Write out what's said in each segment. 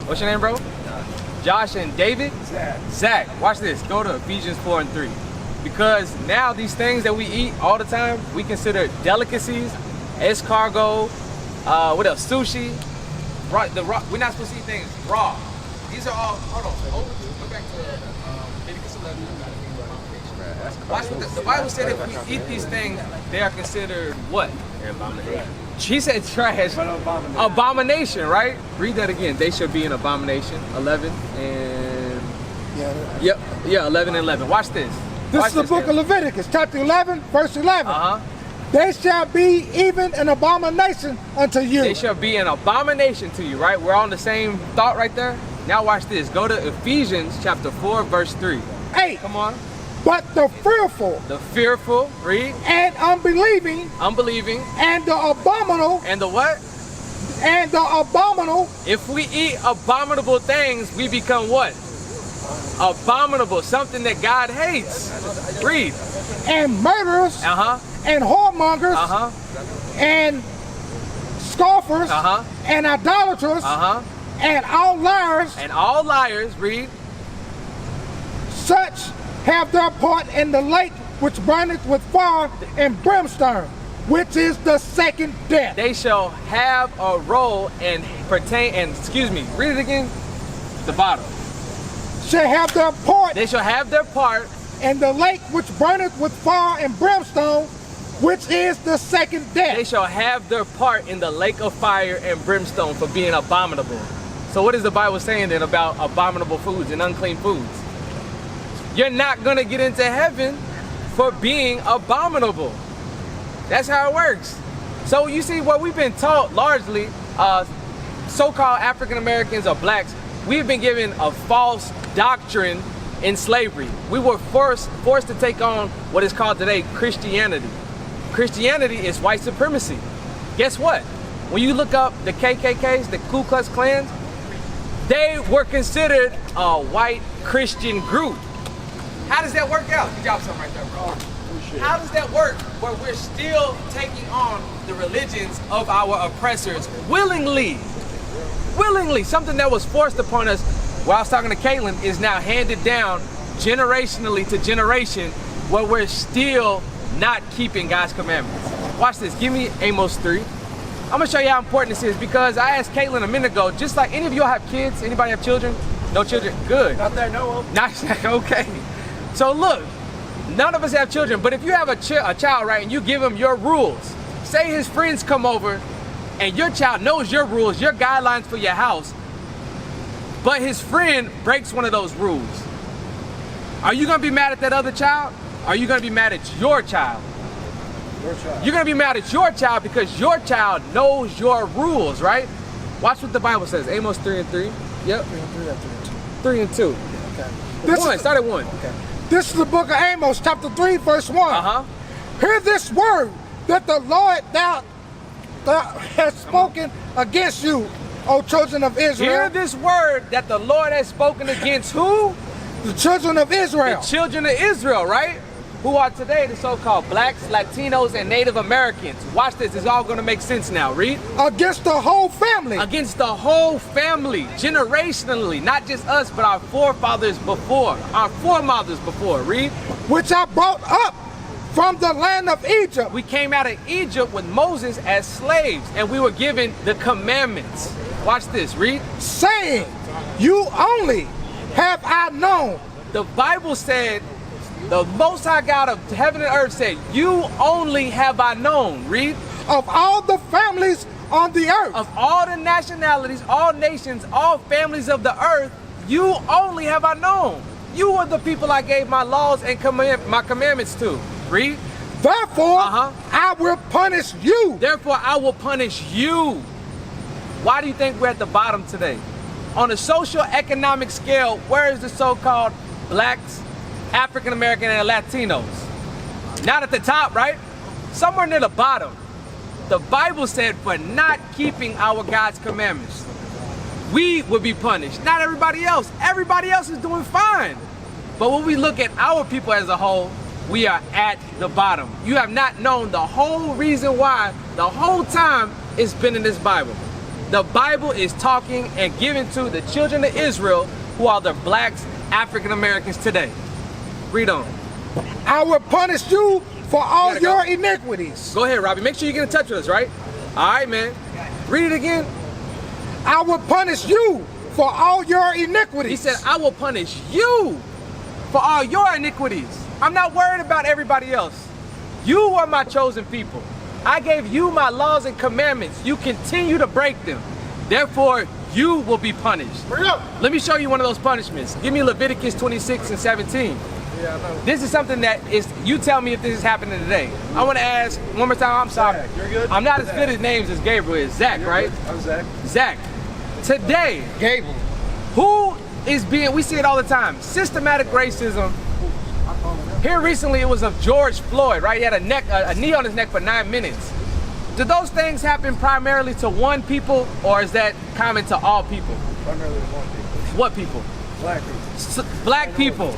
What's your name, bro? Josh and David? Zach. Watch this. Go to Ephesians 4 and 3. Because now these things that we eat all the time, we consider delicacies, escargot, what else? Sushi. We're not supposed to eat things raw. These are all, hold on. Go back to Leviticus 11. Watch what the Bible said if we eat these things, they are considered what? Abomination. She said trash. Abomination, right? Read that again. They shall be an abomination. 11 and... Yeah, 11 and 11. Watch this. This is the book of Leviticus, chapter 11, verse 11. They shall be even an abomination unto you. They shall be an abomination to you, right? We're on the same thought right there. Now watch this. Go to Ephesians chapter 4, verse 3. 8. Come on. But the fearful. The fearful, read. And unbelieving. Unbelieving. And the abominable. And the what? And the abominable. If we eat abominable things, we become what? Abominable, something that God hates. Read. And murderers. And whoremongers. And scoffers. And idolaters. And all liars. And all liars. Read. Such have their part in the lake which burneth with fire and brimstone, which is the second death. They shall have a role and pertain, and excuse me, read it again, the bottom. Shall have their part. They shall have their part in the lake which burneth with fire and brimstone, which is the second death. They shall have their part in the lake of fire and brimstone for being abominable. So what is the Bible saying then about abominable foods and unclean foods? You're not gonna get into heaven for being abominable. That's how it works. So you see, what we've been taught largely, so-called African Americans or blacks, we've been given a false doctrine in slavery. We were forced to take on what is called today Christianity. Christianity is white supremacy. Guess what? When you look up the KKKs, the Ku Klux Klans, they were considered a white Christian group. How does that work out? Good job, something right there, bro. How does that work where we're still taking on the religions of our oppressors willingly? Willingly, something that was forced upon us, while I was talking to Caitlin, is now handed down generationally to generation, where we're still not keeping God's commandments. Watch this, give me Amos 3. I'm gonna show you how important this is, because I asked Caitlin a minute ago, just like any of y'all have kids, anybody have children? No children? Good. Not that I know of. Not, okay. So look, none of us have children, but if you have a child, right, and you give him your rules, say his friends come over and your child knows your rules, your guidelines for your house, but his friend breaks one of those rules. Are you gonna be mad at that other child? Or are you gonna be mad at your child? Your child. You're gonna be mad at your child because your child knows your rules, right? Watch what the Bible says, Amos 3 and 3. Yep. 3 and 3 or 3 and 2? 3 and 2. Okay. Start at 1. Okay. This is the book of Amos, chapter 3, verse 1. Hear this word that the Lord thou has spoken against you, O children of Israel. Hear this word that the Lord has spoken against who? The children of Israel. The children of Israel, right? Who are today the so-called blacks, Latinos, and Native Americans. Watch this, it's all gonna make sense now. Read. Against the whole family. Against the whole family, generationally, not just us, but our forefathers before, our foremothers before. Read. Which I brought up from the land of Egypt. We came out of Egypt with Moses as slaves, and we were given the commandments. Watch this, read. Saying, you only have I known. The Bible said, the Most High God of heaven and earth said, you only have I known. Read. Of all the families on the earth. Of all the nationalities, all nations, all families of the earth, you only have I known. You are the people I gave my laws and my commandments to. Read. Therefore, I will punish you. Therefore, I will punish you. Why do you think we're at the bottom today? On a social economic scale, where is the so-called blacks, African American, and Latinos? Not at the top, right? Somewhere near the bottom. The Bible said for not keeping our God's commandments, we would be punished, not everybody else. Everybody else is doing fine. But when we look at our people as a whole, we are at the bottom. You have not known the whole reason why the whole time it's been in this Bible. The Bible is talking and giving to the children of Israel, who are the blacks, African Americans today. Read on. I will punish you for all your iniquities. Go ahead, Robbie. Make sure you get in touch with us, right? All right, man. Read it again. I will punish you for all your iniquities. He said, I will punish you for all your iniquities. I'm not worried about everybody else. You are my chosen people. I gave you my laws and commandments. You continue to break them. Therefore, you will be punished. Hurry up. Let me show you one of those punishments. Give me Leviticus 26 and 17. Yeah, I know. This is something that is, you tell me if this is happening today. I want to ask one more time, I'm sorry. Zach, you're good? I'm not as good at names as Gabriel is. Zach, You're right? good. I'm Zach. Zach, today, Gable. who is being, we see it all the time, systematic racism. Here recently it was of George Floyd, right? He had a knee on his neck for 9 minutes. Do those things happen primarily to one people, or is that common to all people? Primarily one people. What people? Black people. Black people.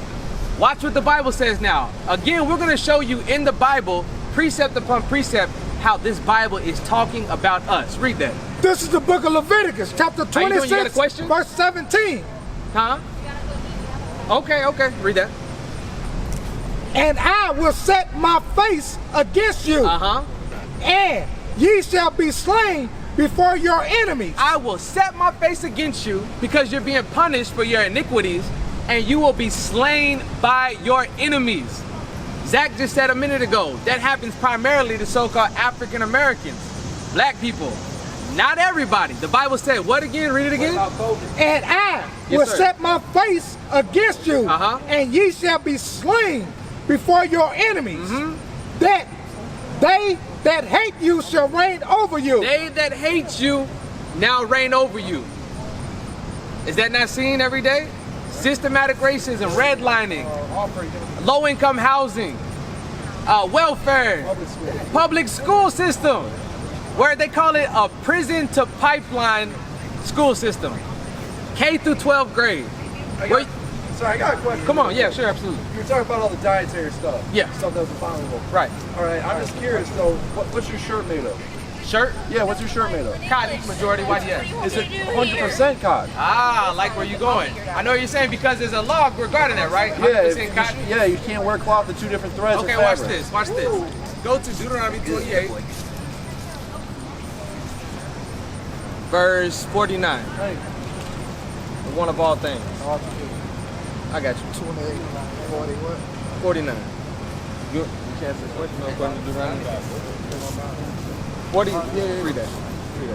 Watch what the Bible says now. Again, we're going to show you in the Bible, precept upon precept, how this Bible is talking about us. Read that. This is the book of Leviticus, chapter How you doing? You got a 26, question? verse 17. Huh? Okay, read that. And I will set my face against you, Uh-huh. and ye shall be slain before your enemies. I will set my face against you because you're being punished for your iniquities, and you will be slain by your enemies. Zach just said a minute ago, that happens primarily to so-called African Americans, black people. Not everybody. The Bible said, what again? Read it again. And I Yes, will sir. set my face against you, Uh-huh. and ye shall be slain before your enemies. Mm-hmm. That they that hate you shall reign over you. They that hate you now reign over you. Is that not seen every day? Systematic racism, redlining, low-income housing, welfare, public school system, where they call it a prison to pipeline school system, K through 12th grade. Where- Sorry, I got a question. Come on, yeah, sure, absolutely. You were talking about all the dietary stuff. Yeah. Stuff that was abominable. Right. All right, I'm just curious though, what's your shirt made of? Shirt, Yeah, what's your shirt made of? cotton majority, why yes? Is it 100% cotton? Ah, like where you going. I know what you're saying because there's a law regarding that, right? Yeah, 100% cotton. yeah, you can't wear cloth with two different threads Okay, of watch fabric. this, watch this. Go to Deuteronomy 28, verse 49. Hey, The one of all things. I got you. 28, 40, what? 49. You can't say what? No, according to Deuteronomy. 40, yeah, read that.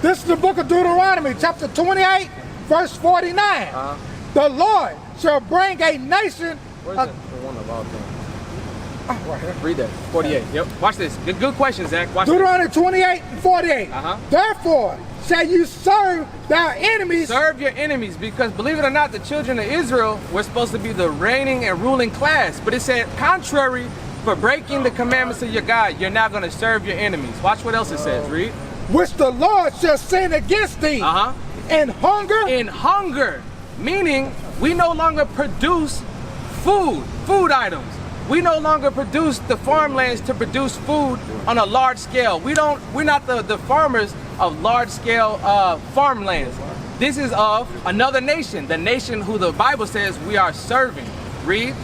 This is the book of Deuteronomy, chapter 28, verse 49. Uh-huh. The Lord shall bring a nation. Where's that? The one of all things. Read that. 48. Yep. Watch this. Good question, Zach. Watch this. Deuteronomy 28 and 48. Uh-huh. Therefore shall you serve thy enemies. Serve your enemies, because believe it or not, the children of Israel were supposed to be the reigning and ruling class. But it said, contrary for breaking the commandments of your God, you're not going to serve your enemies. Watch what else it says. Read. Which the Lord shall send against thee. Uh-huh. And hunger. In hunger, meaning we no longer produce food items. We no longer produce the farmlands to produce food on a large scale. We're not the farmers of large scale farmlands. This is of another nation, the nation who the Bible says we are serving. Read.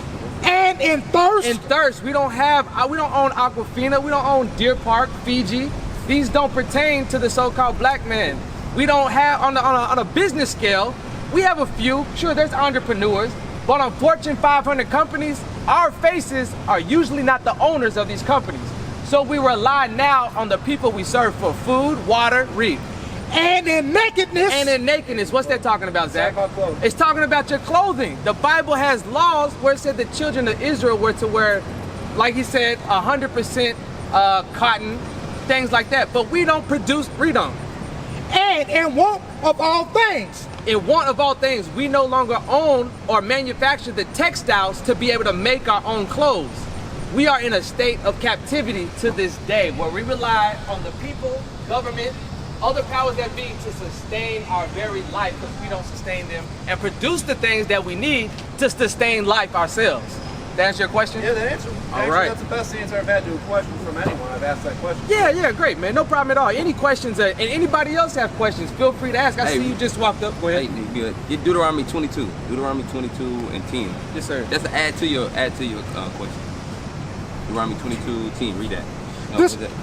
And in thirst. In thirst, we don't own Aquafina, we don't own Deer Park, Fiji. These don't pertain to the so-called black man. We don't have, on a business scale, we have a few, sure there's entrepreneurs, but on Fortune 500 companies, our faces are usually not the owners of these companies. So we rely now on the people we serve for food, water, read. And in nakedness. And in nakedness, what's that talking about, Zach? Talking about clothing. It's talking about your clothing. The Bible has laws where it said the children of Israel were to wear, like he said, 100% cotton, things like that. But we don't produce, read on. And in want of all things. In want of all things, we no longer own or manufacture the textiles to be able to make our own clothes. We are in a state of captivity to this day where we rely on the people, government, other powers that be to sustain our very life because we don't sustain them and produce the things that we need to sustain life ourselves. That answer your question? Yeah, that answer. Actually, right. that's the best answer I've had to a question from anyone. I've asked that question. Yeah, great, man. No problem at all. Any questions, and anybody else have questions, feel free to ask. I see you just walked up. Go ahead. Hey, good. Get Deuteronomy 22. Deuteronomy 22 and 10. Yes, sir. That's an add to your question. Deuteronomy 22, 10. Read that. No, This- what is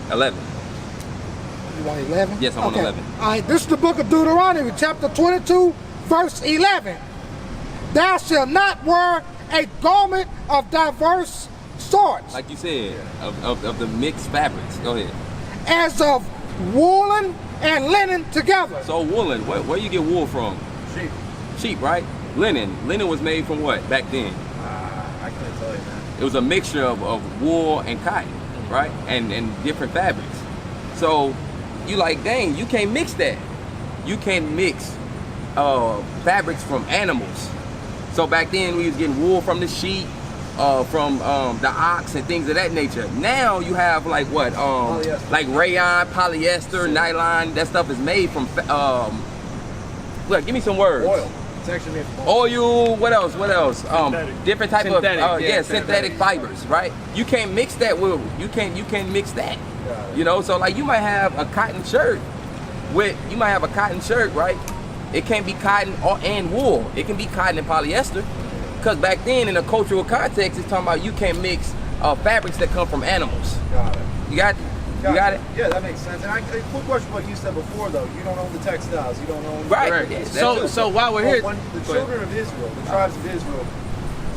that? 11. You want 11? Yes, I want 11. All right, this is the book of Deuteronomy, chapter 22, verse 11. Thou shalt not wear a garment of diverse sorts, Like you said, of the mixed fabrics. Go ahead. as of woolen and linen together. So woolen, where you get wool from? Sheep. Sheep, right? Linen. Linen was made from what back then? I couldn't tell you, man. It was a mixture of wool and cotton, right? And different fabrics. So you like, dang, you can't mix that. You can't mix fabrics from animals. So back then we was getting wool from the sheep, from the ox and things of that nature. Now you have like what? Polyester. Like rayon, polyester, nylon. That stuff is made from. Look, give me some words. Oil. It's actually made from oil. Oil, what else? Synthetic. Different type Synthetic, of yeah, synthetic fibers, right? You can't mix that with you can't mix that. Got it. You know, so like you might have a cotton shirt right? It can't be cotton and wool. It can be cotton and polyester. Because back then in a cultural context, it's talking about you can't mix fabrics that come from animals. Got it. You got it? Yeah, that makes sense. And a quick question, what you said before, though. You don't own the textiles. You don't own. Right. Right. Yes, that too. So while we're here, When the go ahead. children of Israel, the tribes of Israel,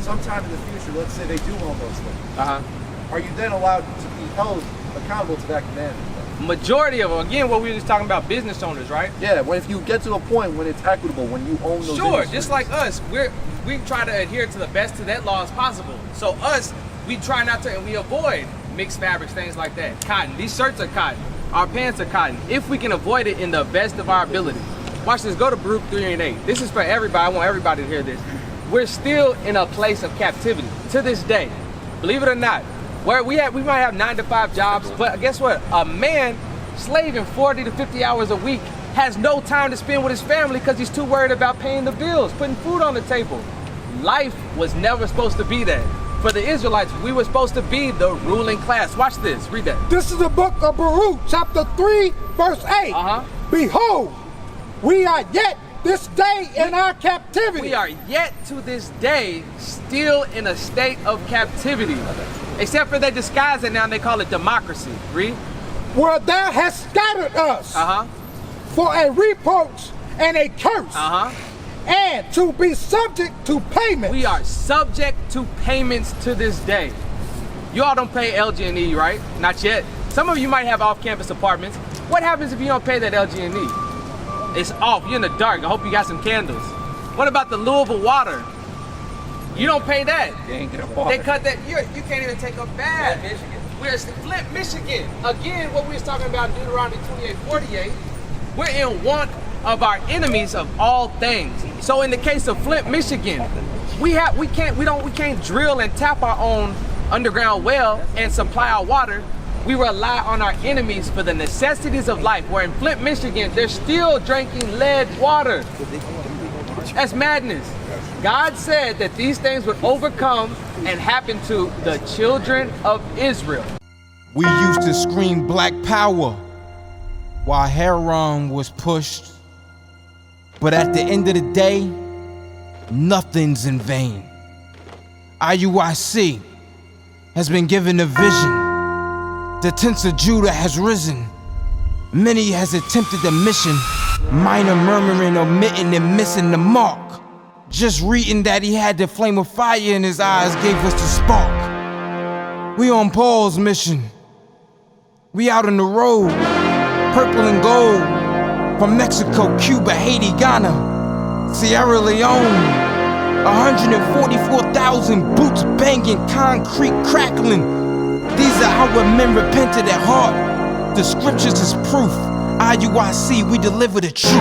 sometime in the future, let's say they do own those things, are you then allowed to be held accountable to that commandment? Majority of them, again, what we were just talking about, business owners, right? Yeah, when if you get to a point when it's equitable, when you own those Sure, industries. just like us, we try to adhere to the best of that law as possible. So us, we try not to, and we avoid mixed fabrics, things like that. Cotton, these shirts are cotton, our pants are cotton. If we can avoid it in the best of our ability. Watch this, go to Baruch 3 and 8. This is for everybody, I want everybody to hear this. We're still in a place of captivity to this day. Believe it or not, where we might have 9 to 5 jobs, but guess what? A man slaving 40 to 50 hours a week has no time to spend with his family because he's too worried about paying the bills, putting food on the table. Life was never supposed to be that. For the Israelites, we were supposed to be the ruling class. Watch this, read that. This is the book of Baruch, chapter 3, verse 8. Behold, we are yet this day in our captivity. We are yet to this day still in a state of captivity. Except for they disguise it now and they call it democracy. Read. Where thou hast scattered us for a reproach and a curse, and to be subject to payment. We are subject to payments to this day. You all don't pay LG&E, right? Not yet. Some of you might have off-campus apartments. What happens if you don't pay that LG&E? It's off, you're in the dark. I hope you got some candles. What about the Louisville water? You don't pay that. They cut that, you can't even take a bath. We're in Flint, Michigan. Again, what we was talking about in Deuteronomy 28:48, we're in want of our enemies of all things. So in the case of Flint, Michigan, we can't drill and tap our own underground well and supply our water. We rely on our enemies for the necessities of life. Where in Flint, Michigan, they're still drinking lead water. That's madness. God said that these things would overcome and happen to the children of Israel. We used to scream black power while Heron was pushed. But at the end of the day, nothing's in vain. IUIC has been given a vision. The tents of Judah has risen. Many has attempted the mission, minor murmuring, omitting, and missing the mark. Just reading that he had the flame of fire in his eyes gave us the spark. We on Paul's mission. We out on the road, purple and gold, from Mexico, Cuba, Haiti, Ghana, Sierra Leone. 144,000 boots banging, concrete crackling. These are our men repented at heart. The scriptures is proof. IUIC, we deliver the truth.